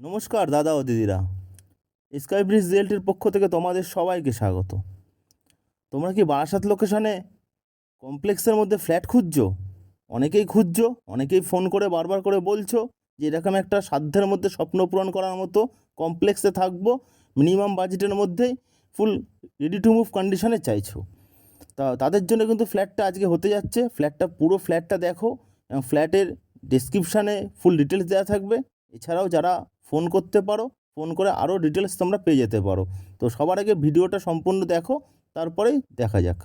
নমস্কার দাদা ও দিদিরা, স্কাই ব্রিজ রিয়েলটির পক্ষ থেকে তোমাদের সবাইকে স্বাগত। তোমরা কি বারাসাত লোকেশনে কমপ্লেক্সের মধ্যে ফ্ল্যাট খুঁজছো? অনেকেই খুঁজছো, অনেকেই ফোন করে বারবার করে বলছো যে এরকম একটা সাধ্যের মধ্যে স্বপ্ন পূরণ করার মতো কমপ্লেক্সে থাকবো, মিনিমাম বাজেটের মধ্যেই ফুল রেডি টু মুভ কন্ডিশনে চাইছো। তাদের জন্য কিন্তু ফ্ল্যাটটা আজকে হতে যাচ্ছে। পুরো ফ্ল্যাটটা দেখো এবং ফ্ল্যাটের ডেসক্রিপশানে ফুল ডিটেলস দেওয়া থাকবে। এছাড়াও যারা ফোন করতে পারো, ফোন করে আরও ডিটেলস তোমরা পেয়ে যেতে পারো। তো সবার আগে ভিডিওটা সম্পূর্ণ দেখো, তারপরেই দেখা যাক।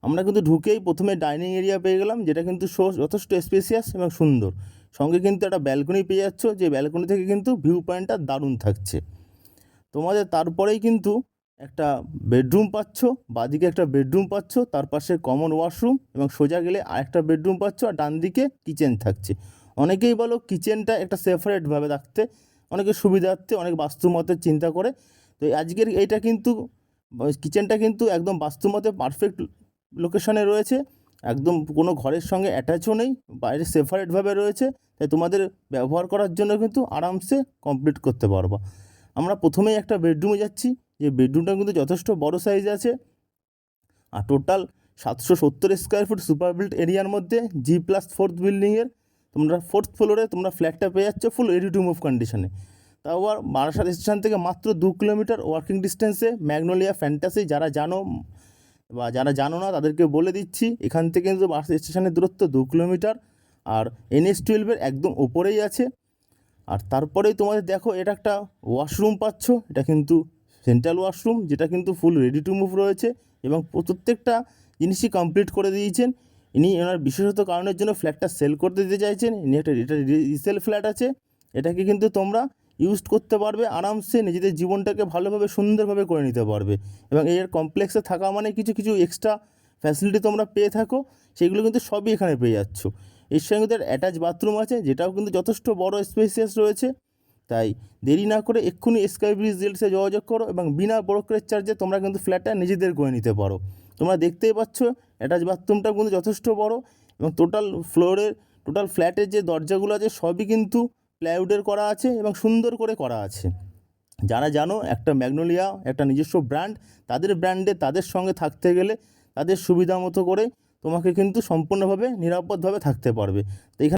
আমরা কিন্তু ঢুকেই প্রথমে ডাইনিং এরিয়া পেয়ে গেলাম, যেটা কিন্তু যথেষ্ট স্পেসিয়াস এবং সুন্দর। সঙ্গে কিন্তু একটা ব্যালকনি পেয়ে যাচ্ছ, যে ব্যালকনি থেকে কিন্তু ভিউ পয়েন্টটা দারুণ থাকছে তোমাদের। তারপরেই কিন্তু একটা বেডরুম পাচ্ছ, বাঁদিকে একটা বেডরুম পাচ্ছ, তার পাশে কমন ওয়াশরুম এবং সোজা গেলে আরেকটা বেডরুম পাচ্ছ, আর ডান দিকে কিচেন থাকছে। অনেকেই বলো কিচেনটা একটা সেপারেটভাবে রাখতে, অনেকের সুবিধার্থে, অনেক বাস্তুমতে চিন্তা করে। তো আজকের এইটা কিন্তু কিচেনটা কিন্তু একদম বাস্তুমতে পারফেক্ট লোকেশনে রয়েছে, একদম কোনো ঘরের সঙ্গে অ্যাটাচও নেই, বাইরে সেপারেটভাবে রয়েছে। তাই তোমাদের ব্যবহার করার জন্য কিন্তু আরামসে কমপ্লিট করতে পারবা। আমরা প্রথমেই একটা বেডরুমে যাচ্ছি, যে বেডরুমটা কিন্তু যথেষ্ট বড় সাইজ আছে, আর total 770 square foot super built এরিয়ার মধ্যে G+4 বিল্ডিংয়ের তোমরা 4th ফ্লোরে তোমরা ফ্ল্যাটটা পেয়ে যাচ্ছ ফুল রেডি টু মুভ কন্ডিশনে। তাও আবার বারাসাত স্টেশন থেকে মাত্র 2 কিলোমিটার ওয়াকিং ডিস্টেন্সে ম্যাগনোলিয়া ফ্যান্টাসি। যারা জানো বা যারা জানো না তাদেরকে বলে দিচ্ছি, এখান থেকে কিন্তু বারাসাত স্টেশনের দূরত্ব 2 কিলোমিটার, আর NH12-এর একদম ওপরেই আছে। আর তারপরেই তোমাদের দেখো, এটা একটা ওয়াশরুম পাচ্ছ, এটা কিন্তু সেন্ট্রাল ওয়াশরুম, যেটা কিন্তু ফুল রেডি টু মুভ রয়েছে এবং প্রত্যেকটা জিনিসই কমপ্লিট করে দিয়েছেন। ইনি ওনার বিশেষত কারণের জন্য ফ্ল্যাটটা সেল করতে দিতে চাইছেন। এটা রিসেল ফ্ল্যাট আছে, এটাকে কিন্তু তোমরা ইউজ করতে পারবে আরামসে, নিজেদের জীবনটাকে ভালোভাবে সুন্দরভাবে করে নিতে পারবে। এবং এর কমপ্লেক্সে থাকা মানে কিছু কিছু এক্সট্রা ফ্যাসিলিটি তোমরা পেয়ে থাকো, সেগুলো কিন্তু সবই এখানে পেয়ে যাচ্ছ। এর সঙ্গে তার অ্যাটাচ বাথরুম আছে, যেটাও কিন্তু যথেষ্ট বড় স্পেসিয়াস রয়েছে। তাই দেরি না করে এক্ষুনি স্কাই ব্রিজ রিয়েলসে যোগাযোগ করো এবং বিনা ব্রোকারেজ চার্জে তোমরা কিন্তু ফ্ল্যাটটা নিজেদের করে নিতে পারো। তোমরা দেখতেই পাচ্ছ অ্যাটাচ বাথরুমটাও কিন্তু যথেষ্ট বড়, এবং টোটাল ফ্ল্যাটের যে দরজাগুলো আছে সবই কিন্তু প্লাইউডের করা আছে এবং সুন্দর করে করা আছে। যারা জানো একটা ম্যাগনোলিয়া একটা নিজস্ব ব্র্যান্ড, তাদের ব্র্যান্ডে তাদের সঙ্গে থাকতে গেলে তাদের সুবিধা মতো করে তোমাকে কিন্তু সম্পূর্ণভাবে নিরাপদভাবে থাকতে পারবে। তো এখানে